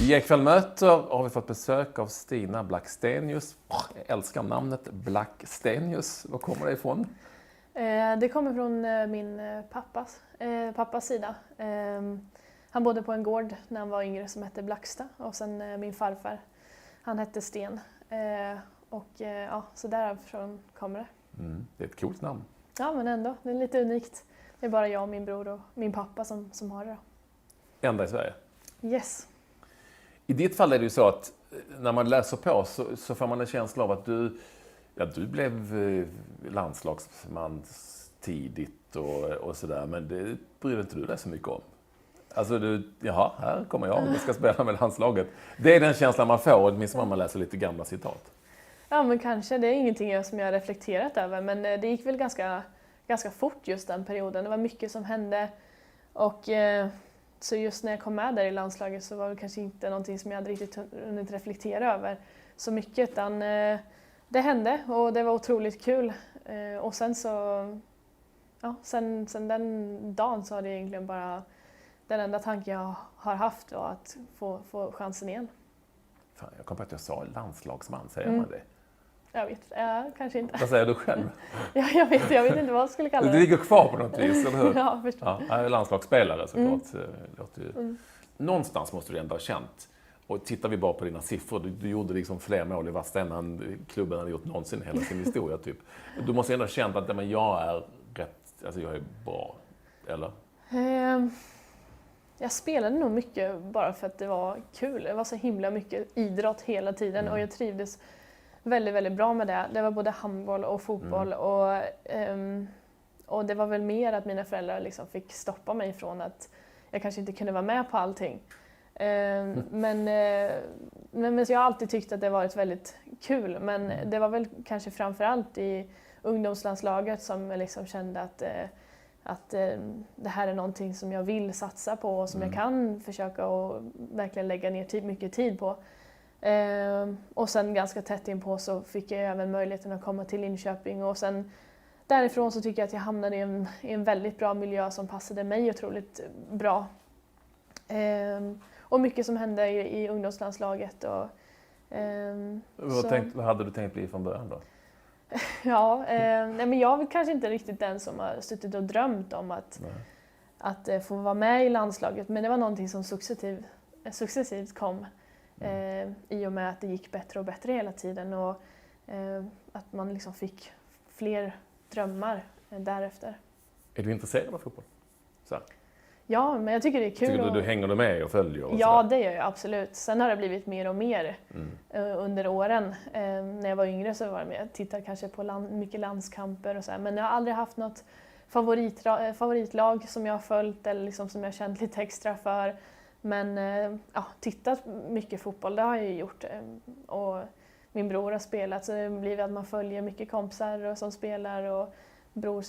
I Ekväll möter har vi fått besök av Stina Blackstenius. Jag älskar namnet Blackstenius. Var kommer det ifrån? Det kommer från min pappas sida. Han bodde på en gård när han var yngre som hette Blacksta. Och sen min farfar, han hette Sten. Så därifrån kommer det. Det är ett coolt namn. Ja, men ändå. Det är lite unikt. Det är bara jag och min bror och min pappa som har det då. Enda i Sverige? Yes. I ditt fall är det ju så att när man läser på så får man en känsla av att du blev landslagsman tidigt och sådär, men det bryr inte du dig så mycket om. Alltså här kommer jag ska spela med landslaget. Det är den känslan man får, åtminstone om man läser lite gamla citat. Ja, men kanske. Det är ingenting som jag har reflekterat över, men det gick väl ganska fort just den perioden. Det var mycket som hände och så just när jag kom med där i landslaget så var det kanske inte någonting som jag hade riktigt hunnit reflektera över så mycket, utan det hände och det var otroligt kul. Och sen sen den dagen så har det egentligen bara den enda tanken jag har haft var att få chansen igen. Fan, jag kom på att jag sa landslagsman, säger man det? Jag vet, kanske inte. Vad säger du själv? Ja, jag vet inte vad jag skulle kalla det. Det ligger kvar på något vis, eller hur? Ja, förstås. Ja, jag är landslagsspelare såklart. Någonstans måste du ändå ha känt. Och tittar vi bara på dina siffror, du gjorde liksom fler mål i Vadstena klubben hade gjort någonsin i hela sin historia typ. Du måste ändå ha känt att jag är rätt, alltså jag är bra, eller? Jag spelade nog mycket bara för att det var kul. Det var så himla mycket idrott hela tiden och jag trivdes väldigt, väldigt bra med det. Det var både handboll och fotboll och det var väl mer att mina föräldrar liksom fick stoppa mig från att jag kanske inte kunde vara med på allting. Men så jag har alltid tyckt att det varit väldigt kul, men det var väl kanske framförallt i ungdomslandslaget som jag liksom kände att det här är någonting som jag vill satsa på och som jag kan försöka och verkligen lägga ner mycket tid på. Och sen ganska tätt inpå så fick jag även möjligheten att komma till Linköping och sen därifrån så tycker jag att jag hamnade i en väldigt bra miljö som passade mig otroligt bra. Och mycket som hände i ungdomslandslaget. Vad hade du tänkt bli från början då? Ja, men jag är kanske inte riktigt den som har suttit och drömt om att få vara med i landslaget. Men det var någonting som successivt kom i och med att det gick bättre och bättre hela tiden. Och att man liksom fick fler drömmar därefter. Är du intresserad av fotboll? Så. Ja, men jag tycker det är kul. Tycker du hänger med och följer? Och ja, det gör jag absolut. Sen har det blivit mer och mer under åren. När jag var yngre så var det med. Jag tittade kanske på mycket landskamper och så här. Men jag har aldrig haft något favoritlag som jag har följt eller liksom som jag har känt lite extra för. Men tittat mycket fotboll, det har jag ju gjort. Och min bror har spelat så det blir att man följer mycket kompisar som spelar och bror.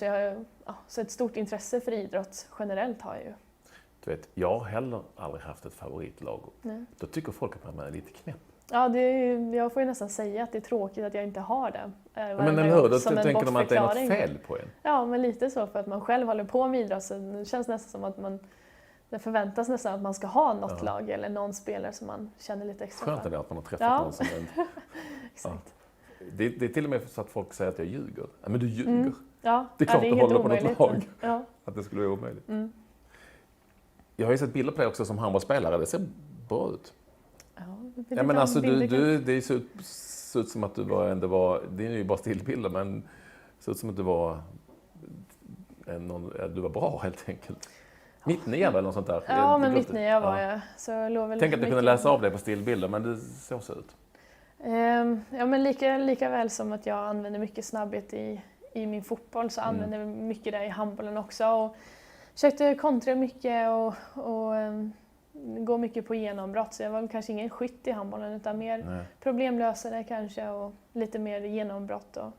Så ett stort intresse för idrott generellt har jag ju. Du vet, jag har heller aldrig haft ett favoritlag. Nej. Då tycker folk att man är lite knäpp. Ja, jag får ju nästan säga att det är tråkigt att jag inte har det. Men eller hur, då tänker de att det är något fel på en. Ja, men lite så för att man själv håller på med idrott så det känns nästan som att det förväntas nästan att man ska ha något lag eller någon spelare som man känner lite extra för. Skönt är det att man har träffat någon som Exakt. Ja. Det är till och med så att folk säger att jag ljuger. Ja, men du ljuger. Ja, det är klart det är du håller på något lag. Ja. Att det skulle vara omöjligt. Jag har ju sett bilder på dig också som handbollsspelare. Det ser bra ut. Ja, men alltså det ser ut som att du ändå var, det är ju bara stillbilder, men det ser ut som att du var bra helt enkelt. Mittnia eller något sånt där. Ja, men mittnia var jag. Så tänk att du kunde läsa av dig på stillbilder, men det så ut. Ja, men lika väl som att jag använder mycket snabbhet i min fotboll så använder jag mycket det i handbollen också. Och försökte kontra mycket och gå mycket på genombrott. Så jag var kanske ingen skytt i handbollen utan mer problemlösare kanske och lite mer genombrott och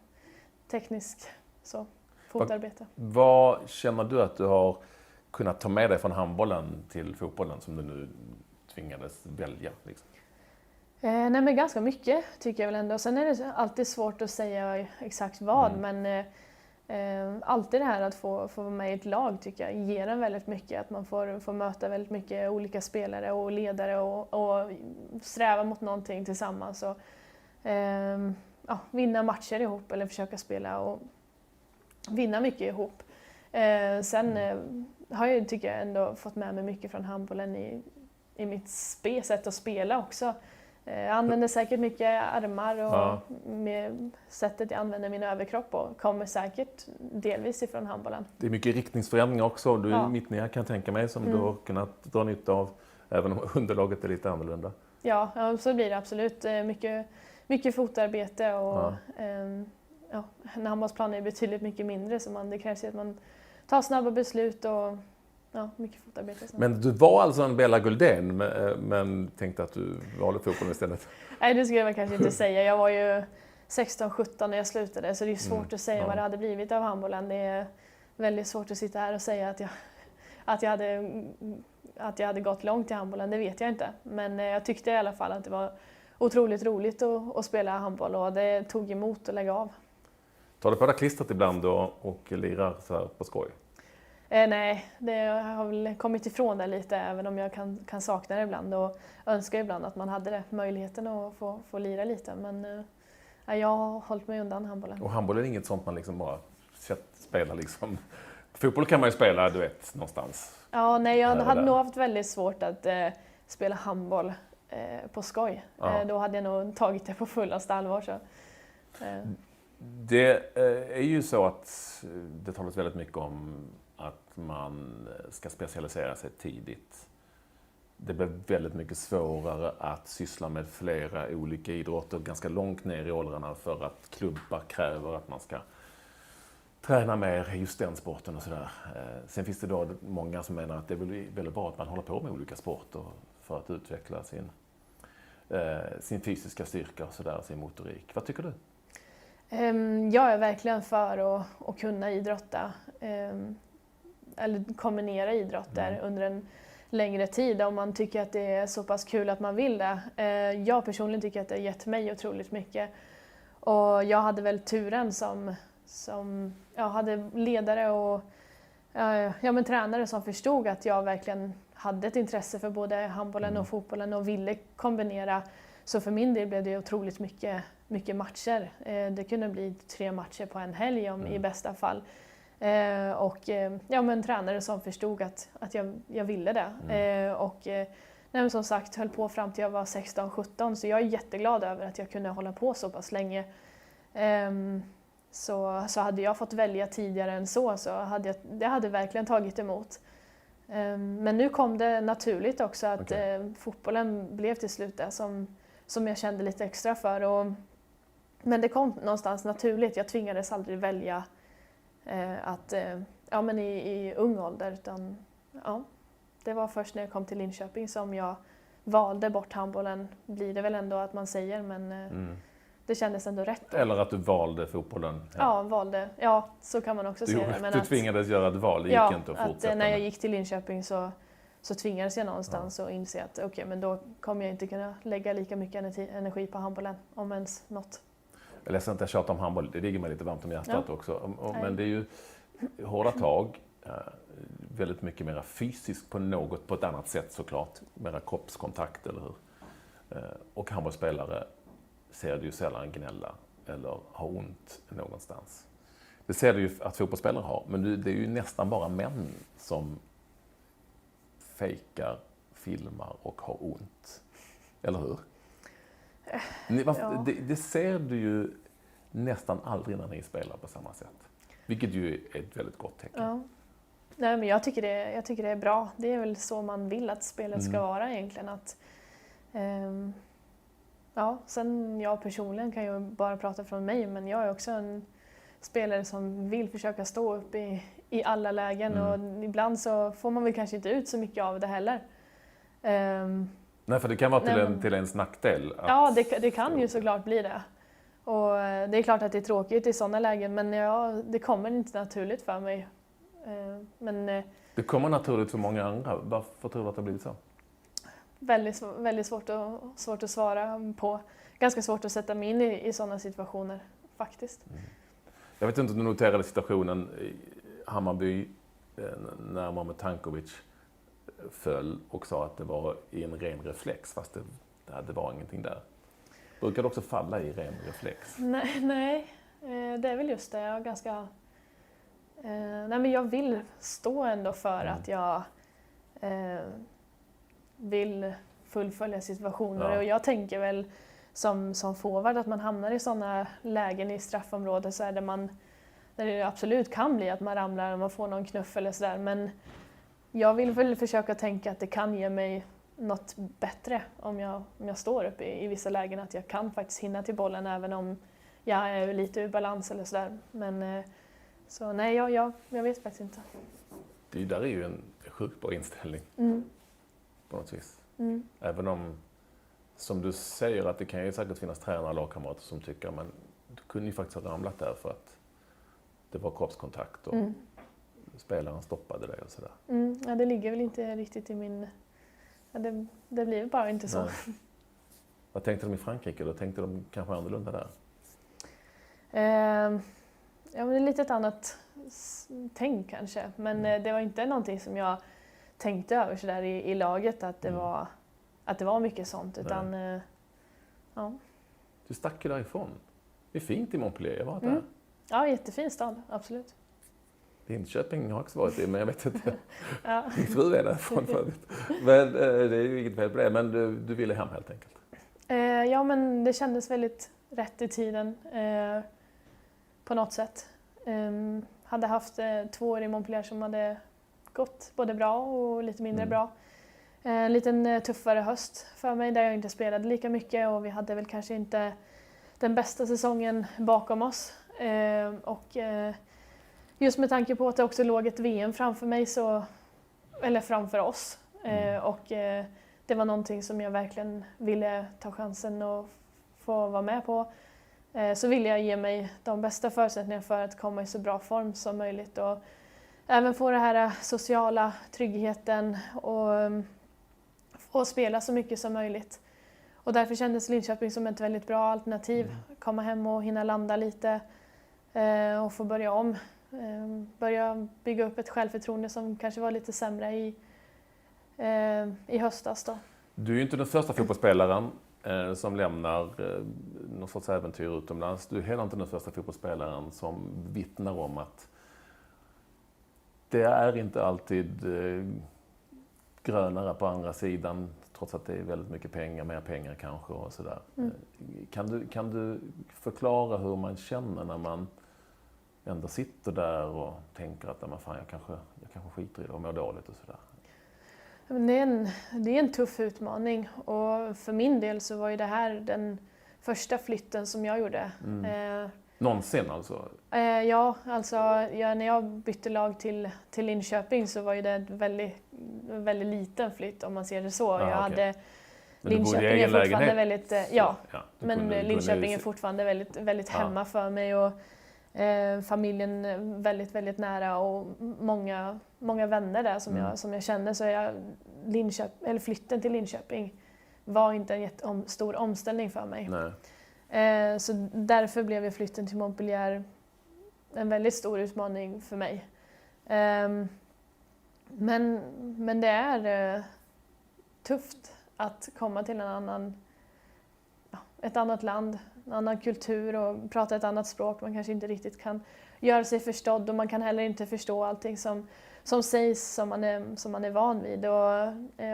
teknisk fotarbete. Vad känner du att du har kunnat ta med dig från handbollen till fotbollen som du nu tvingades välja? Liksom? Nej, men ganska mycket tycker jag väl ändå. Sen är det alltid svårt att säga exakt vad, men alltid det här att få vara med i ett lag tycker jag ger en väldigt mycket. Att man får möta väldigt mycket olika spelare och ledare och sträva mot någonting tillsammans. Och, vinna matcher ihop eller försöka spela och vinna mycket ihop. Sen har jag, tycker jag, ändå fått med mig mycket från handbollen i mitt sätt att spela också. Jag använder säkert mycket armar och med sättet jag använder min överkropp och kommer säkert delvis ifrån handbollen. Det är mycket riktningsförändringar också. Du är mittnia kan jag tänka mig som du har kunnat dra nytta av även om underlaget är lite annorlunda. Ja, så blir det absolut. Mycket fotarbete och en handbollsplan är betydligt mycket mindre så det krävs ju att man tar snabba beslut och mycket fotarbete. Men du var alltså en Bella Guldén men tänkte att du valde fotbollen istället? Nej, det skulle jag kanske inte säga. Jag var ju 16-17 när jag slutade så det är svårt att säga vad det hade blivit av handbollen. Det är väldigt svårt att sitta här och säga att jag hade gått långt i handbollen, det vet jag inte. Men jag tyckte i alla fall att det var otroligt roligt att spela handboll och det tog emot att lägga av. Tar du på dig klistret ibland och lirar så här på skoj? Nej, det har väl kommit ifrån det lite även om jag kan sakna det ibland och önskar ibland att man hade möjligheten att få lira lite. Men jag har hållit mig undan handbollen. Och handboll är inget sånt man liksom bara spelar liksom. Fotboll kan man ju spela, du vet, någonstans. Ja, nej, jag hade nog haft väldigt svårt att spela handboll på skoj. Då hade jag nog tagit det på fullaste allvar. Så. Det är ju så att det talas väldigt mycket om att man ska specialisera sig tidigt. Det blir väldigt mycket svårare att syssla med flera olika idrotter ganska långt ner i åldrarna för att klubbar kräver att man ska träna mer just den sporten och sådär. Sen finns det då många som menar att det är väldigt bra att man håller på med olika sporter för att utveckla sin fysiska styrka och sådär, sin motorik. Vad tycker du? Jag är verkligen för att kunna idrotta eller kombinera idrotter under en längre tid om man tycker att det är så pass kul att man vill det. Jag personligen tycker att det har gett mig otroligt mycket och jag hade väl turen som jag hade ledare och tränare som förstod att jag verkligen hade ett intresse för både handbollen och fotbollen och ville kombinera. Så för min del blev det otroligt mycket matcher. Det kunde bli 3 matcher på en helg i bästa fall. Och tränare som förstod att jag ville det. Men som sagt höll på fram till jag var 16-17 så jag är jätteglad över att jag kunde hålla på så pass länge. Så hade jag fått välja tidigare än så det hade verkligen tagit emot. Men nu kom det naturligt också att fotbollen blev till slut det som jag kände lite extra för. Men det kom någonstans naturligt. Jag tvingades aldrig välja i ung ålder. Utan, det var först när jag kom till Linköping som jag valde bort handbollen. Blir det väl ändå att man säger, men det kändes ändå rätt. Då. Eller att du valde fotbollen? Ja, valde. Ja, så kan man också se det. Men du tvingades göra ett val, det gick inte att fortsätta. När jag gick till Linköping så tvingades jag någonstans att inse att men då kommer jag inte kunna lägga lika mycket energi på handbollen, om ens något. Jag är ledsen att jag tjatar om handboll, det ligger mig lite varmt om hjärtat också. Men det är ju hårda tag, väldigt mycket mer fysiskt på ett annat sätt såklart, mera kroppskontakt eller hur. Och handbollsspelare ser du ju sällan gnälla eller ha ont någonstans. Det ser du ju att fotbollsspelare har, men det är ju nästan bara män som fejkar, filmar och har ont. Eller hur? Det ser du ju nästan aldrig när ni spelar på samma sätt. Vilket ju är ett väldigt gott tecken. Ja. Nej, men jag tycker det är bra. Det är väl så man vill att spelet ska vara egentligen. Att, sen jag personligen kan ju bara prata från mig, men jag är också en spelare som vill försöka stå upp i alla lägen och ibland så får man väl kanske inte ut så mycket av det heller. Nej, för det kan vara till ens nackdel. Ja, det kan ju såklart bli det. Och det är klart att det är tråkigt i sådana lägen, men det kommer inte naturligt för mig. Det kommer naturligt för många andra. Varför tror du att det har blivit så? Väldigt svårt att svara på. Ganska svårt att sätta mig in i sådana situationer, faktiskt. Jag vet inte om du noterade situationen i Hammarby när Mehmet Tankovic föll och sa att det var i en ren reflex, fast det var ingenting där. Brukar du också falla i ren reflex? Nej, det är väl just det. Jag är ganska... nej, men jag vill stå ändå för att jag vill fullfölja situationer. Ja. Och jag tänker väl som forward att man hamnar i sådana lägen i straffområdet så där det absolut kan bli att man ramlar och man får någon knuff eller sådär. Men jag vill väl försöka tänka att det kan ge mig något bättre om jag står upp i vissa lägen. Att jag kan faktiskt hinna till bollen även om jag är lite ur balans eller sådär. Men så nej, jag vet faktiskt inte. Det där är ju en sjukt bra inställning på något vis. Även om, som du säger, att det kan ju säkert finnas tränare och lagkamrater som tycker men du kunde ju faktiskt ha ramlat där för att det var kroppskontakt och spelaren stoppade dig och sådär. Ja, det ligger väl inte riktigt i min... Ja, det blir bara inte så. Nej. Vad tänkte de i Frankrike då? Tänkte de kanske annorlunda där? Ja, men det är lite ett annat tänk kanske. Men det var inte någonting som jag tänkte över så där i laget att det var mycket sånt. Utan, ja. Du stack ju därifrån. Det är fint i Montpellier, jag var där. Ja, jättefin stad, absolut. Linköping har också varit det, men jag vet inte. Ja. Min fru är därifrån förut. Men det är ju inget fel på det, men du ville hem helt enkelt. Ja, men det kändes väldigt rätt i tiden på något sätt. Hade haft 2 år i Montpellier som hade gått både bra och lite mindre bra. En liten tuffare höst för mig där jag inte spelade lika mycket och vi hade väl kanske inte den bästa säsongen bakom oss. Och just med tanke på att det också låg ett VM framför mig, eller framför oss. Och det var någonting som jag verkligen ville ta chansen och få vara med på. Så ville jag ge mig de bästa förutsättningarna för att komma i så bra form som möjligt. Och även få den här sociala tryggheten och få spela så mycket som möjligt. Och därför kändes Linköping som ett väldigt bra alternativ. Komma hem och hinna landa lite och få börja om. Börja bygga upp ett självförtroende som kanske var lite sämre i höstas då. Du är ju inte den första fotbollsspelaren som lämnar någon sorts äventyr utomlands. Du är heller inte den första fotbollsspelaren som vittnar om att det är inte alltid grönare på andra sidan, trots att det är väldigt mycket pengar, mer pengar kanske och sådär. Kan du förklara hur man känner när man ändå sitter där och tänker att jag kanske skiter i det och mår dåligt och sådär? Det är en tuff utmaning och för min del så var ju det här den första flytten som jag gjorde. Någonsin alltså? Ja, alltså när jag bytte lag till Linköping så var ju det en väldigt liten flytt om man ser det så. Jag hade Linköping är fortfarande väldigt men Linköping är fortfarande väldigt hemma för mig och familjen väldigt väldigt nära och många vänner där som jag kände, så flytten till Linköping var inte en stor omställning för mig. Nej. Så därför blev flytten till Montpellier en väldigt stor utmaning för mig. Men det är tufft att komma till ett annat land, en annan kultur och prata ett annat språk. Man kanske inte riktigt kan göra sig förstådd och man kan heller inte förstå allting som sägs som man är van vid.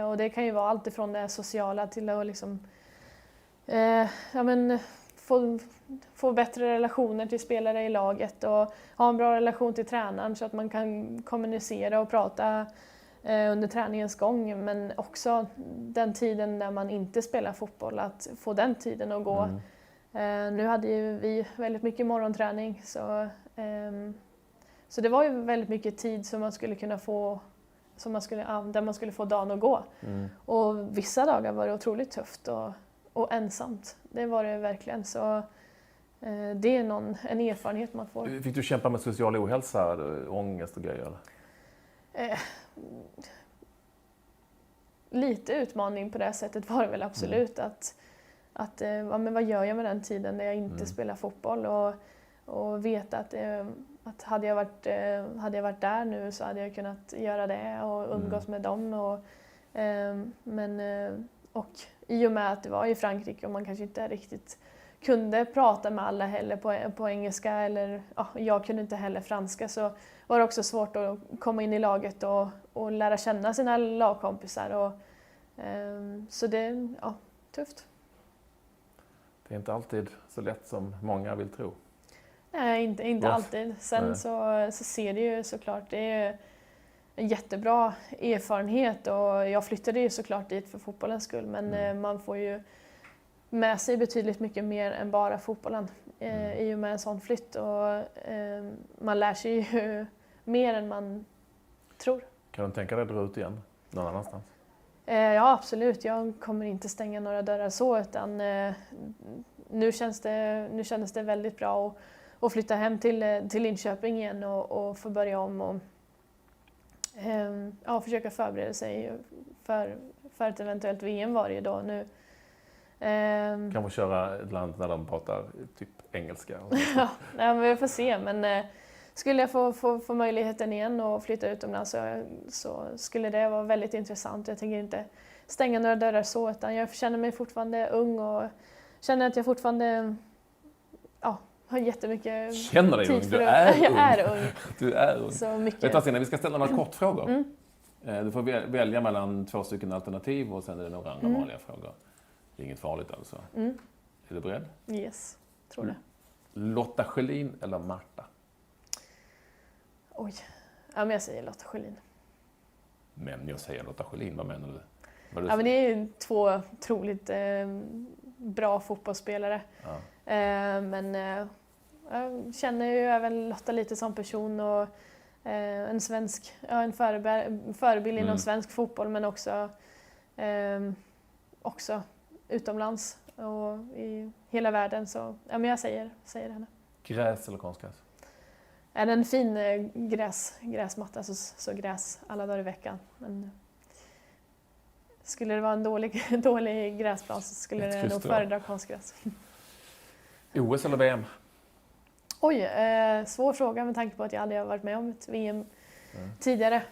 Och det kan ju vara allt ifrån det sociala till att liksom, få bättre relationer till spelare i laget och ha en bra relation till tränaren så att man kan kommunicera och prata under träningens gång, men också den tiden när man inte spelar fotboll, att få den tiden att gå. Nu hade ju vi väldigt mycket morgonträning så det var ju väldigt mycket tid som man skulle kunna få där man skulle få dagen att gå. Och vissa dagar var det otroligt tufft och ensamt. Det var det verkligen. Så det är en erfarenhet man får. Fick du kämpa med social ohälsa, ångest och grejer? Lite utmaning på det sättet var det väl absolut. Men vad gör jag med den tiden när jag inte spelar fotboll? och veta att hade jag varit där nu så hade jag kunnat göra det och umgås med dem. Och i och med att det var i Frankrike och man kanske inte riktigt kunde prata med alla heller på engelska, eller jag kunde inte heller franska, så var det också svårt att komma in i laget och lära känna sina lagkompisar. Så det tufft. Det är inte alltid så lätt som många vill tro. Nej, inte alltid. Sen så ser det ju såklart, det är en jättebra erfarenhet och jag flyttade ju såklart dit för fotbollens skull, men man får ju med sig betydligt mycket mer än bara fotbollen i och med en sån flytt, och man lär sig ju mer än man tror. Kan du tänka dig att dra ut igen någon annanstans? Ja, absolut. Jag kommer inte stänga några dörrar så, utan nu kändes det väldigt bra att flytta hem till Linköping igen och få börja om och försöka förbereda sig för ett eventuellt VM var det ju då nu. Kan vi köra ett land där de pratar typ engelska? Ja, men vi får se. Men skulle jag få möjligheten igen och flytta utomlands så skulle det vara väldigt intressant. Jag tänker inte stänga några dörrar så, utan jag känner mig fortfarande ung och känner att jag fortfarande har jättemycket Känner dig ung? tid Du är ung. Jag är ung. Du är ung. Så mycket. Vet du, Stina, vi ska ställa några kortfrågor. Du får välja mellan 2 stycken alternativ och sen är det några andra vanliga frågor. Det är inget farligt alltså. Är du beredd? Yes, tror det. Lotta Schelin eller Marta? Oj, men jag säger Lotta Schelin. Men jag säger Lotta Schelin, vad menar du? Men det är 2 otroligt bra fotbollsspelare. Ja. Men jag känner ju även Lotta lite som person och en förebild inom svensk fotboll, men också utomlands och i hela världen. Så men jag säger henne. Gräs eller konstgräs? Är det en fin gräsmatta så gräs alla dagar i veckan. Men skulle det vara en dålig gräsplan så skulle det nog föredra konstgräs. OS eller VM? Oj, svår fråga med tanke på att jag aldrig har varit med om ett VM tidigare.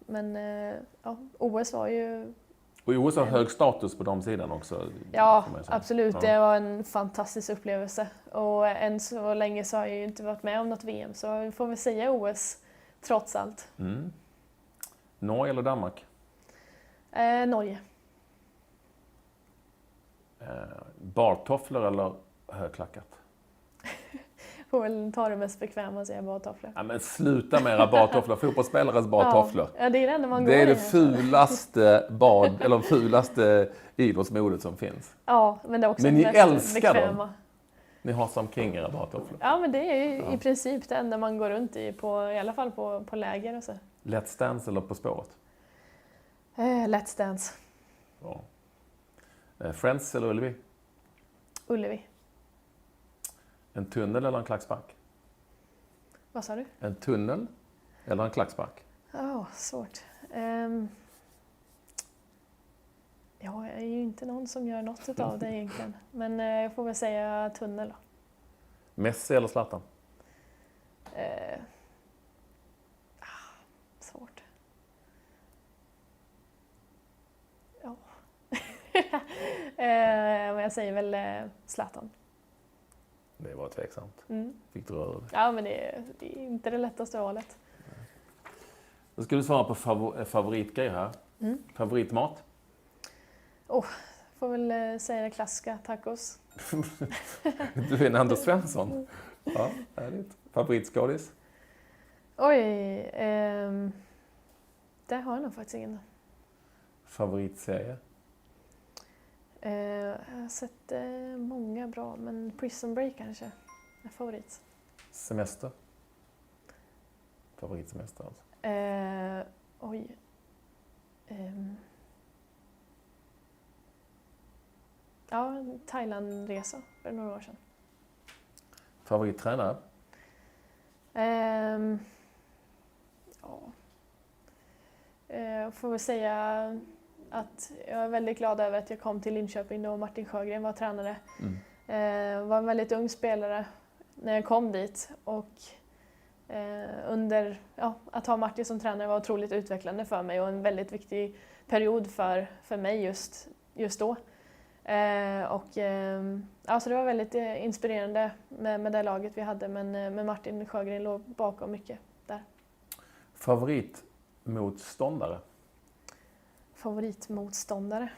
Men OS var ju... Och OS har hög status på de sidan också. Ja, absolut. Ja. Det var en fantastisk upplevelse. Och än så länge så har jag ju inte varit med om något VM. Så vi får väl säga OS, trots allt. Norge eller Danmark? Norge. Bartofflor eller högklackat? Får väl ta det mest bekväma och säga bartofflor. Ja, men sluta med era bartofflor. Fotbollsspelares bartofflor. Ja, det är det enda man går i. Det är det fulaste idrottsmodet som finns. Ja, men det är också men ni älskar bekväma. Dem. Ni har som king era bartofflor. Ja, men det är i princip det enda man går runt i alla fall på läger och så. Let's Dance eller På spåret? Let's Dance. Ja. Friends eller Ullevi? Ullevi. En tunnel eller en klackspark? Vad sa du? En tunnel eller en klackspark? Svårt. Jag är ju inte någon som gör något av det egentligen. Men jag får väl säga tunnel då. Messi eller Zlatan? Svårt. Ja. Men jag säger väl Zlatan. Det var tveksamt. Fick du röra dig? Ja, men det är inte det lättaste valet. Då ska du svara på favoritgrej här. Favoritmat? Får väl säga det klassiska, tacos. Du är en Anders Svensson. Ja, härligt. Favoritskådis? Oj, det har jag nog faktiskt ingen. Favoritserie? Jag har sett många bra, men Prison Break kanske är favorit. Semester? Favoritsemester alltså? Ja, Thailandresa för några år sedan. Favorittränare? Jag får väl säga att jag är väldigt glad över att jag kom till Linköping då Martin Sjögren var tränare. Var en väldigt ung spelare. när jag kom dit. Och att ha Martin som tränare var otroligt utvecklande för mig och en väldigt viktig period för mig just då. Så det var väldigt inspirerande med det laget vi hade, men Martin Sjögren låg bakom mycket där. Favoritmotståndare? Favoritmotståndare?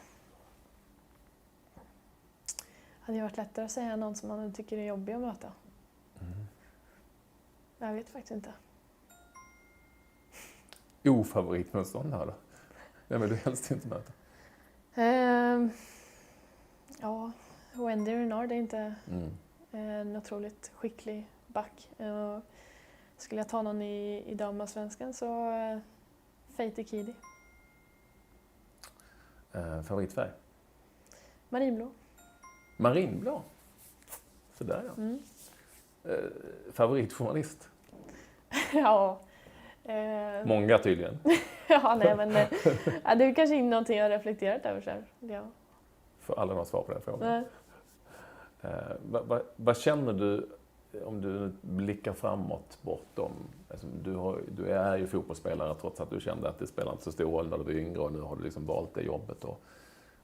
Hade det varit lättare att säga någon som man tycker är jobbig att möta? Jag vet faktiskt inte. Ofavoritmotståndare då? Vem vill du helst inte möta? Wendy Renard är inte en otroligt skicklig back. Skulle jag ta någon i damallsvenskan så Feiti Kidi. Favoritfärg? Marinblå. Marinblå? Så där ja. Favoritjournalist? Ja. Många tydligen. Ja, nej, men det är kanske inte någonting jag har reflekterat över själv. Ja. För alla har svar på den frågan. Vad känner du om du blickar framåt bortom? Alltså, du är ju fotbollsspelare trots att du kände att det spelar inte så stor roll när du var yngre och nu har du liksom valt det jobbet. Och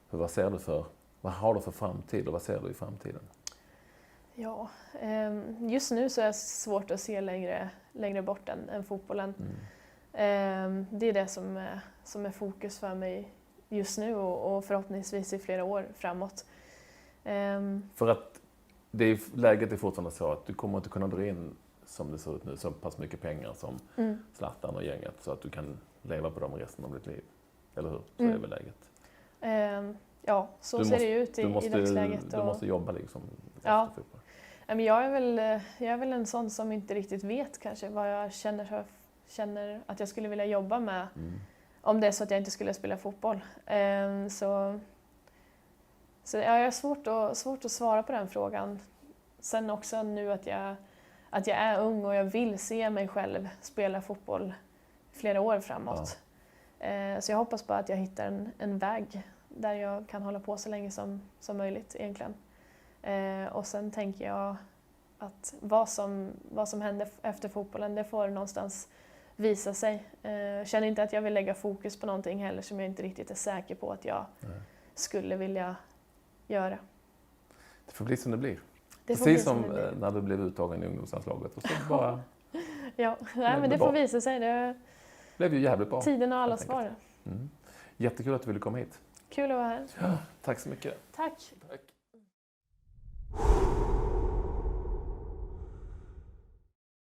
vad har du för framtid och vad ser du i framtiden? Ja, just nu så är det svårt att se längre bort än fotbollen. Det är det som är fokus för mig just nu och förhoppningsvis i flera år framåt. För att läget är fortfarande så att du kommer inte kunna dra in, som det ser ut nu, så pass mycket pengar som Zlatan och gänget så att du kan leva på dem resten av ditt liv. Eller hur? Så är väl läget. Ja, så ser det ut i dagsläget. Du måste jobba liksom. Ja. Men jag är väl en sån som inte riktigt vet kanske vad jag känner att jag skulle vilja jobba med om det är så att jag inte skulle spela fotboll. Så jag har svårt att svara på den frågan. Sen också nu att jag är ung och jag vill se mig själv spela fotboll flera år framåt. Ja. Så jag hoppas bara att jag hittar en väg där jag kan hålla på så länge som möjligt egentligen. Och sen tänker jag att vad som händer efter fotbollen, det får någonstans visa sig. Jag känner inte att jag vill lägga fokus på någonting heller som jag inte riktigt är säker på att jag skulle vilja göra. Det får bli som det blir. Precis som när du blev uttagen i ungdomslandslaget. Och så bara men det får visa sig. Det blev ju jävligt bra. Tiden har alla svar. Jättekul att du ville komma hit. Kul att vara här. Ja, tack så mycket. Tack. Tack.